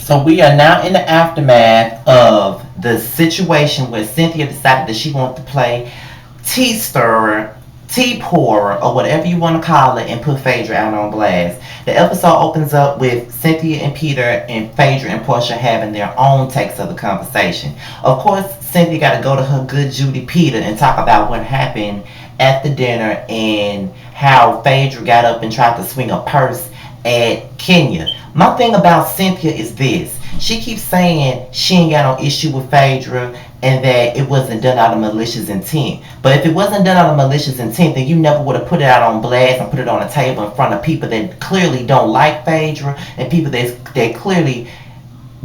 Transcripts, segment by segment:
So we are now in the aftermath of the situation where Cynthia decided that she wanted to play tea stirrer, tea pourer, or whatever you want to call it, and put Phaedra out on blast. The episode opens up with Cynthia and Peter and Phaedra and Portia having their own takes of the conversation. Of course, Cynthia got to go to her good Judy Peter and talk about what happened at the dinner and how Phaedra got up and tried to swing a purse at Kenya. My thing about Cynthia is this. She keeps saying she ain't got no issue with Phaedra and that it wasn't done out of malicious intent. But if it wasn't done out of malicious intent, then you never would have put it out on blast and put it on a table in front of people that clearly don't like Phaedra and people that clearly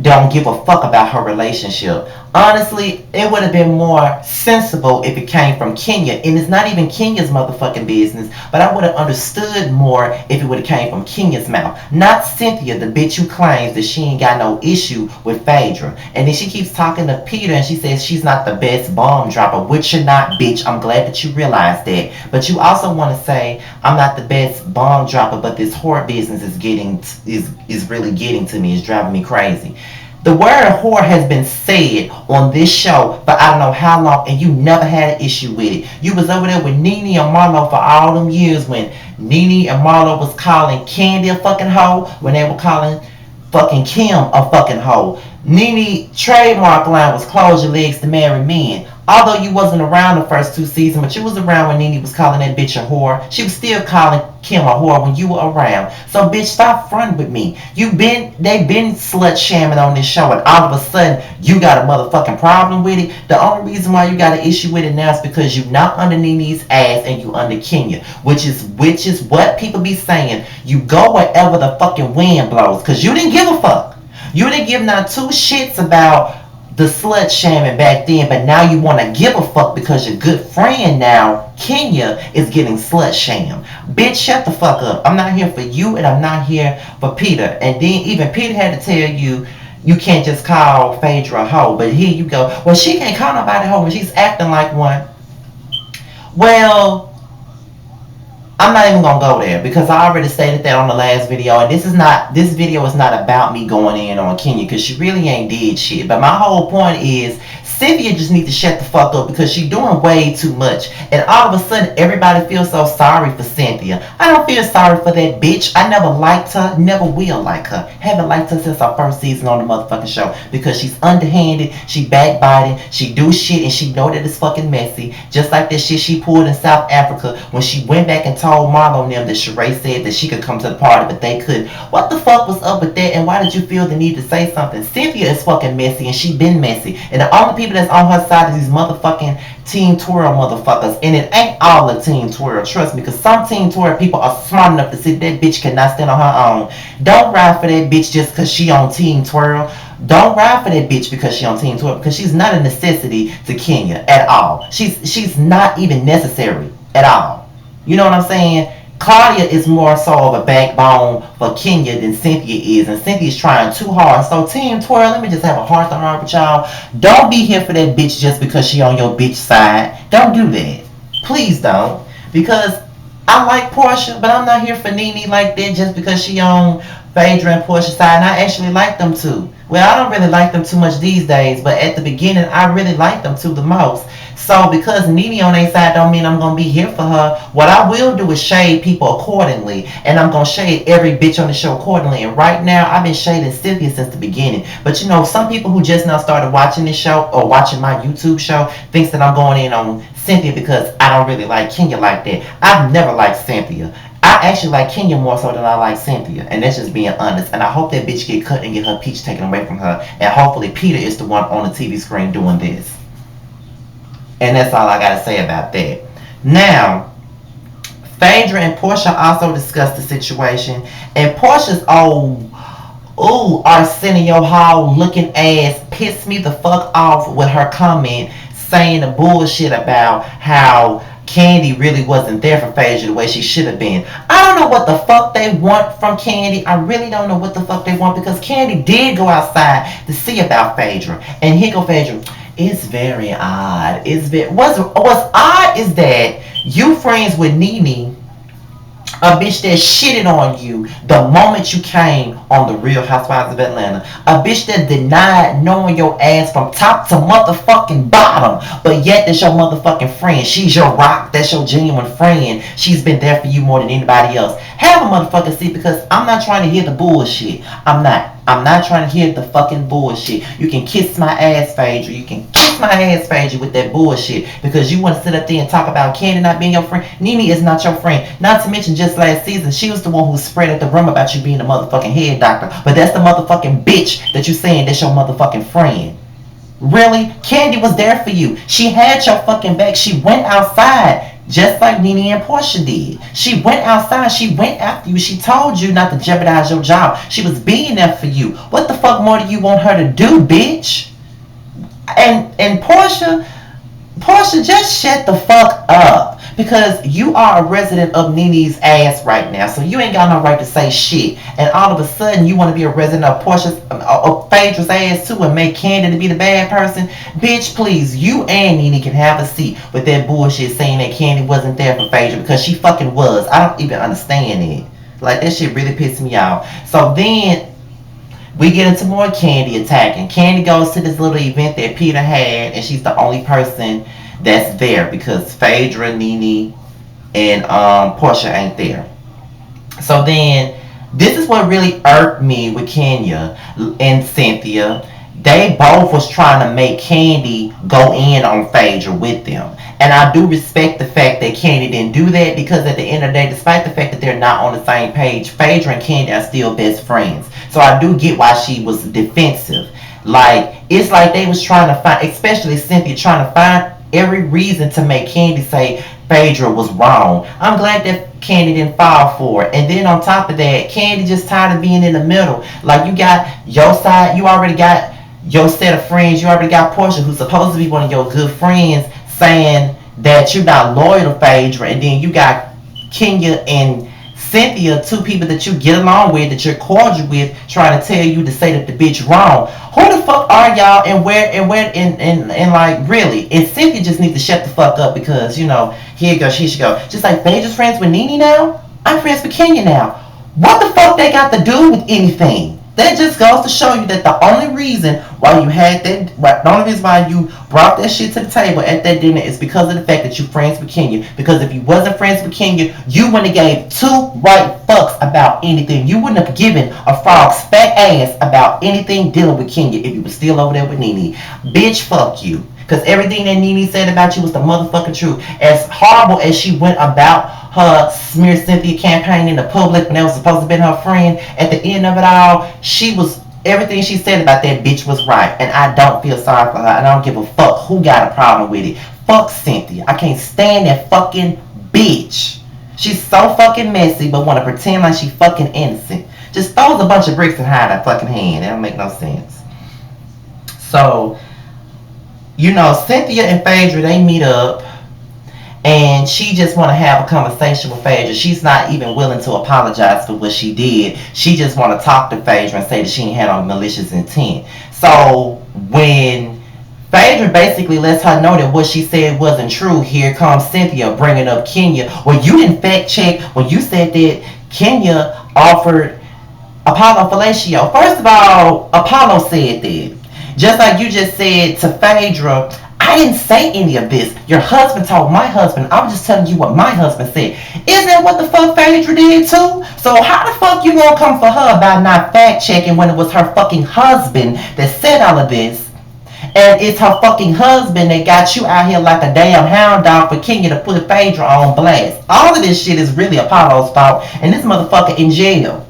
don't give a fuck about her relationship. Honestly, it would have been more sensible if it came from Kenya. And it's not even Kenya's motherfucking business, but I would have understood more if it would have came from Kenya's mouth. Not Cynthia, the bitch who claims that she ain't got no issue with Phaedra. And then she keeps talking to Peter and she says she's not the best bomb dropper, which you're not, bitch. I'm glad that you realize that. But you also want to say, I'm not the best bomb dropper, but this whore business is really getting to me. It's driving me crazy. The word whore has been said on this show for I don't know how long, and you never had an issue with it. You was over there with Nene and Marlo for all them years when Nene and Marlo was calling Candy a fucking hoe, when they were calling fucking Kim a fucking hoe. Nene trademark line was close your legs to marry men. Although you wasn't around the first two seasons, but you was around when Nene was calling that bitch a whore. She was still calling Kim a whore when you were around. So bitch, stop fronting with me. They been slut shaming on this show, and all of a sudden you got a motherfucking problem with it. The only reason why you got an issue with it now is because you not under Nene's ass and you under Kenya, which is what people be saying. You go wherever the fucking wind blows, cause you didn't give a fuck. You didn't give not two shits about the slut shaming back then, but now you want to give a fuck because your good friend now, Kenya, is getting slut shamed. Bitch, shut the fuck up. I'm not here for you and I'm not here for Peter. And then even Peter had to tell you, you can't just call Phaedra a hoe. But here you go. Well, she can't call nobody a hoe when she's acting like one. Well, I'm not even gonna go there because I already stated that on the last video, and this video is not about me going in on Kenya because she really ain't did shit. But my whole point is Cynthia just needs to shut the fuck up because she's doing way too much. And all of a sudden everybody feels so sorry for Cynthia. I don't feel sorry for that bitch. I never liked her, never will like her. Haven't liked her since our first season on the motherfucking show because she's underhanded, she backbiting, she do shit and she know that it's fucking messy. Just like that shit she pulled in South Africa when she went back and told Marlo and them that Sheree said that she could come to the party but they couldn't. What the fuck was up with that and why did you feel the need to say something? Cynthia is fucking messy and she been messy. And the only people that's on her side is these motherfucking Team Twirl motherfuckers. And it ain't all the Team Twirl, trust me, because some Team Twirl people are smart enough to see that bitch cannot stand on her own. Don't ride for that bitch just because she on Team Twirl. Don't ride for that bitch because she on Team Twirl, because she's not a necessity to Kenya at all. She's not even necessary at all. You know what I'm saying? Claudia is more so of a backbone for Kenya than Cynthia is, and Cynthia's trying too hard. So Team Twirl, let me just have a heart to heart with y'all. Don't be here for that bitch just because she on your bitch side. Don't do that. Please don't. Because I like Portia, but I'm not here for Nene like that just because she on Phaedra and Portia's side. And I actually like them too. Well, I don't really like them too much these days, but at the beginning, I really liked them too the most. So because Nene on their side don't mean I'm going to be here for her. What I will do is shade people accordingly. And I'm going to shade every bitch on the show accordingly. And right now, I've been shading Cynthia since the beginning. But you know, some people who just now started watching this show or watching my YouTube show thinks that I'm going in on Cynthia because I don't really like Kenya like that. I've never liked Cynthia. I actually like Kenya more so than I like Cynthia. And that's just being honest. And I hope that bitch get cut and get her peach taken away from her. And hopefully Peter is the one on the TV screen doing this. And that's all I gotta say about that. Now, Phaedra and Portia also discussed the situation. And Portia's Arsenio Hall looking ass pissed me the fuck off with her comment saying the bullshit about how Candy really wasn't there for Phaedra the way she should have been. I don't know what the fuck they want from Candy. I really don't know what the fuck they want because Candy did go outside to see about Phaedra. And here go Phaedra. It's very odd. What's odd is that you friends with Nene A bitch that shitted on you the moment you came on the Real Housewives of Atlanta. A bitch that denied knowing your ass from top to motherfucking bottom. But yet that's your motherfucking friend. She's your rock. That's your genuine friend. She's been there for you more than anybody else. Have a motherfucking seat because I'm not trying to hear the bullshit. I'm not. I'm not trying to hear the fucking bullshit. You can kiss my ass, Phaedra. You can kiss my ass, Phaedra, with that bullshit. Because you want to sit up there and talk about Candy not being your friend. Nene is not your friend. Not to mention just last season, she was the one who spread at the room about you being a motherfucking head doctor. But that's the motherfucking bitch that you saying that's your motherfucking friend. Really? Candy was there for you. She had your fucking back. She went outside. Just like Nene and Portia did. She went outside. She went after you. She told you not to jeopardize your job. She was being there for you. What the fuck more do you want her to do, bitch? And Portia, just shut the fuck up. Because you are a resident of Nene's ass right now. So you ain't got no right to say shit. And all of a sudden you want to be a resident of Phaedra's ass too and make Candy to be the bad person. Bitch, please, you and Nene can have a seat with that bullshit saying that Candy wasn't there for Phaedra because she fucking was. I don't even understand it. Like, that shit really pissed me off. So then we get into more Candy attacking. Candy goes to this little event that Peter had and she's the only person that's there because Phaedra, Nene, and Portia ain't there. So then, this is what really irked me with Kenya and Cynthia. They both was trying to make Candy go in on Phaedra with them. And I do respect the fact that Candy didn't do that because at the end of the day, despite the fact that they're not on the same page, Phaedra and Candy are still best friends. So I do get why she was defensive. Like, it's like they was trying to find, especially Cynthia, trying to find every reason to make Candy say Phaedra was wrong. I'm glad that Candy didn't fall for it. And then on top of that, Candy just tired of being in the middle. Like, you got your side, you already got your set of friends, you already got Portia, who's supposed to be one of your good friends, saying that you're not loyal to Phaedra, and then you got Kenya and Cynthia, two people that you get along with, that you're cordial with, trying to tell you to say that the bitch wrong. Who the fuck are y'all and where and like, really? And Cynthia just needs to shut the fuck up because, you know, here you go, she should go. Just like Phaedra's friends with Nene now, I'm friends with Kenya now. What the fuck they got to do with anything? That just goes to show you that the only reason why you had that, the only reason why you brought that shit to the table at that dinner is because of the fact that you're friends with Kenya. Because if you wasn't friends with Kenya, you wouldn't have gave two right fucks about anything. You wouldn't have given a frog's fat ass about anything dealing with Kenya if you were still over there with Nene. Bitch, fuck you. Because everything that Nene said about you was the motherfucking truth. As horrible as she went about her smear Cynthia campaign in the public when that was supposed to be her friend, at the end of it all, she was, everything she said about that bitch was right. And I don't feel sorry for her. And I don't give a fuck who got a problem with it. Fuck Cynthia. I can't stand that fucking bitch. She's so fucking messy, but want to pretend like she fucking innocent. Just throws a bunch of bricks and hide her fucking hand. That don't make no sense. So, you know, Cynthia and Phaedra, they meet up. And she just want to have a conversation with Phaedra. She's not even willing to apologize for what she did. She just want to talk to Phaedra and say that she ain't had no malicious intent. So when Phaedra basically lets her know that what she said wasn't true, here comes Cynthia bringing up Kenya. Well, you didn't fact check when you said that Kenya offered Apollo fellatio. First of all, Apollo said that. Just like you just said to Phaedra, I didn't say any of this. Your husband told my husband. I was just telling you what my husband said. Isn't that what the fuck Phaedra did too? So how the fuck you gonna come for her about not fact checking when it was her fucking husband that said all of this? And it's her fucking husband that got you out here like a damn hound dog for Kenya to put Phaedra on blast. All of this shit is really Apollo's fault. And this motherfucker in jail.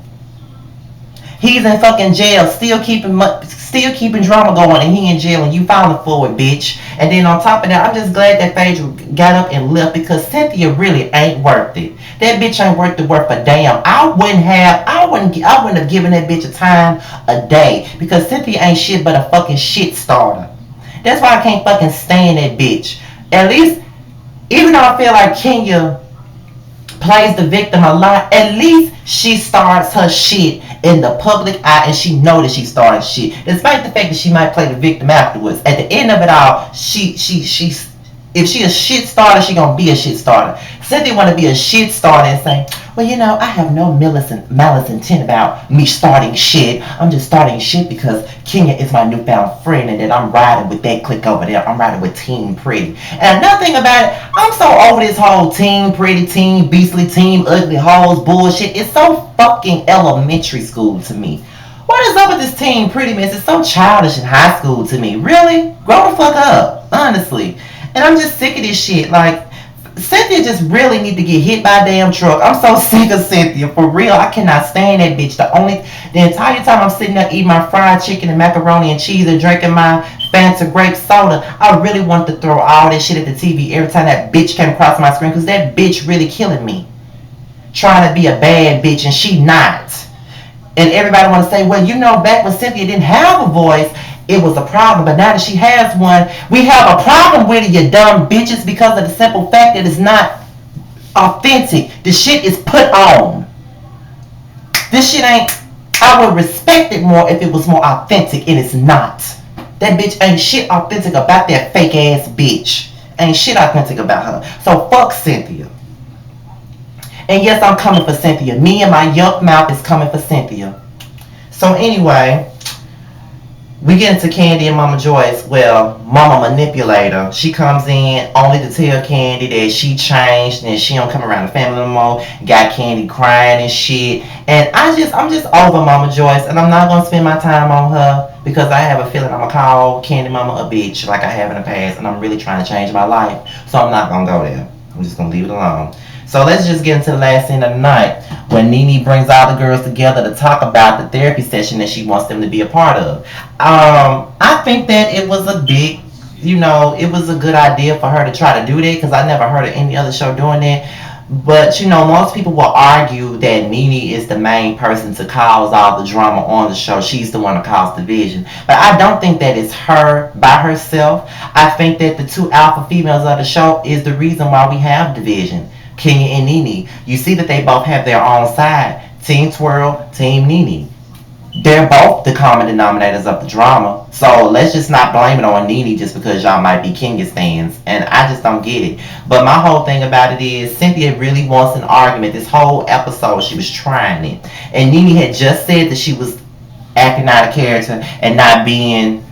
He's in fucking jail, still keeping drama going, and he in jail, and you filing for it, bitch. And then on top of that, I'm just glad that Phaedra got up and left because Cynthia really ain't worth it. That bitch ain't worth a damn. I wouldn't have given that bitch a time a day because Cynthia ain't shit but a fucking shit starter. That's why I can't fucking stand that bitch. At least, even though I feel like Kenya plays the victim a lot, at least she starts her shit in the public eye and she knows that she started shit. Despite the fact that she might play the victim afterwards. At the end of it all, she If she a shit starter, she gonna be a shit starter. Cynthia wanna be a shit starter and say, well, I have no malice intent about me starting shit. I'm just starting shit because Kenya is my newfound friend and that I'm riding with that clique over there. I'm riding with Team Pretty. And another thing about it, I'm so over this whole Team Pretty, Team Beastly, Team Ugly hoes bullshit. It's so fucking elementary school to me. What is up with this Team Pretty mess? It's so childish in high school to me. Really? Grow the fuck up. Honestly. And I'm just sick of this shit. Like, Cynthia just really need to get hit by a damn truck. I'm so sick of Cynthia. For real, I cannot stand that bitch. The entire time I'm sitting there eating my fried chicken and macaroni and cheese and drinking my Fanta grape soda, I really want to throw all that shit at the TV every time that bitch came across my screen because that bitch really killing me. Trying to be a bad bitch and she not. And everybody want to say, well, back when Cynthia didn't have a voice, it was a problem. But now that she has one, we have a problem with it, you dumb bitches, because of the simple fact that it's not authentic. The shit is put on. This shit ain't, I would respect it more if it was more authentic, and it's not. That bitch ain't shit authentic about that fake ass bitch. Ain't shit authentic about her. So fuck Cynthia. And yes, I'm coming for Cynthia. Me and my yuck mouth is coming for Cynthia. So anyway, we get into Candy and Mama Joyce. Well, Mama Manipulator, she comes in only to tell Candy that she changed and she don't come around the family no more. Got Candy crying and shit. And I'm just over Mama Joyce, and I'm not gonna spend my time on her because I have a feeling I'm gonna call Candy Mama a bitch like I have in the past, and I'm really trying to change my life. So I'm not gonna go there. I'm just gonna leave it alone. So let's just get into the last scene of the night when Nene brings all the girls together to talk about the therapy session that she wants them to be a part of. I think that it was a big, it was a good idea for her to try to do that because I never heard of any other show doing that. But, most people will argue that Nene is the main person to cause all the drama on the show. She's the one to cause division. But I don't think that it's her by herself. I think that the two alpha females of the show is the reason why we have division. Kenya and Nene. You see that they both have their own side. Team Twirl, Team Nene. They're both the common denominators of the drama. So let's just not blame it on Nene just because y'all might be Kenya stands. And I just don't get it. But my whole thing about it is Cynthia really wants an argument. This whole episode she was trying it. And Nene had just said that she was acting out of character and not being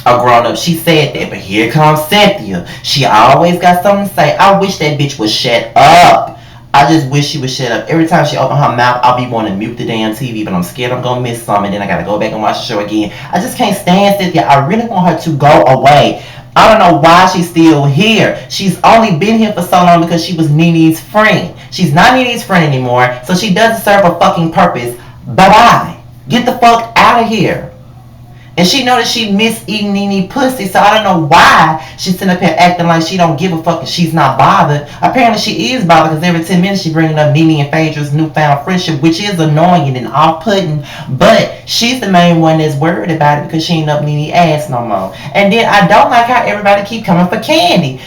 a grown up. She said that, but here comes Cynthia. She always got something to say. I wish that bitch would shut up. I just wish she would shut up. Every time she open her mouth, I'll be wanting to mute the damn TV, but I'm scared I'm gonna miss some, and then I gotta go back and watch the show again. I just can't stand Cynthia. I really want her to go away. I don't know why she's still here. She's only been here for so long because she was Nene's friend. She's not Nene's friend anymore, so she doesn't serve a fucking purpose. Bye-bye. Get the fuck out of here. And she know that she miss eating Nene pussy, so I don't know why she's sitting up here acting like she don't give a fuck and she's not bothered. Apparently she is bothered because every 10 minutes she bringing up Nene and Phaedra's newfound friendship, which is annoying and off-putting, but she's the main one that's worried about it because she ain't up Nene ass no more. And then I don't like how everybody keep coming for Candy.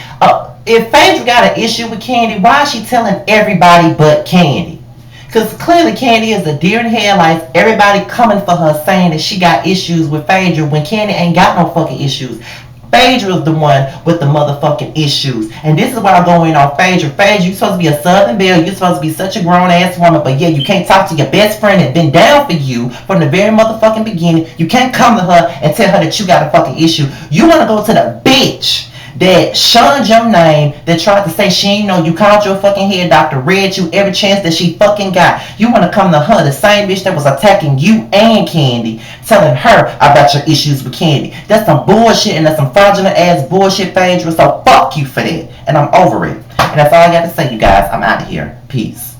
If Phaedra got an issue with Candy, why is she telling everybody but Candy? Because clearly Candy is a deer in headlights. Everybody coming for her saying that she got issues with Phaedra when Candy ain't got no fucking issues. Phaedra is the one with the motherfucking issues. And this is why I go in on Phaedra. Phaedra, you supposed to be a Southern Belle. You're supposed to be such a grown ass woman. But yeah, you can't talk to your best friend that's been down for you from the very motherfucking beginning. You can't come to her and tell her that you got a fucking issue. You want to go to the bitch that shunned your name, that tried to say she ain't know you, called your fucking head doctor, read you every chance that she fucking got. You want to come to her, the same bitch that was attacking you and Candy, telling her about your issues with Candy. That's some bullshit, and that's some fraudulent ass bullshit, Phaedra, so fuck you for that. And I'm over it. And that's all I got to say, you guys. I'm out of here. Peace.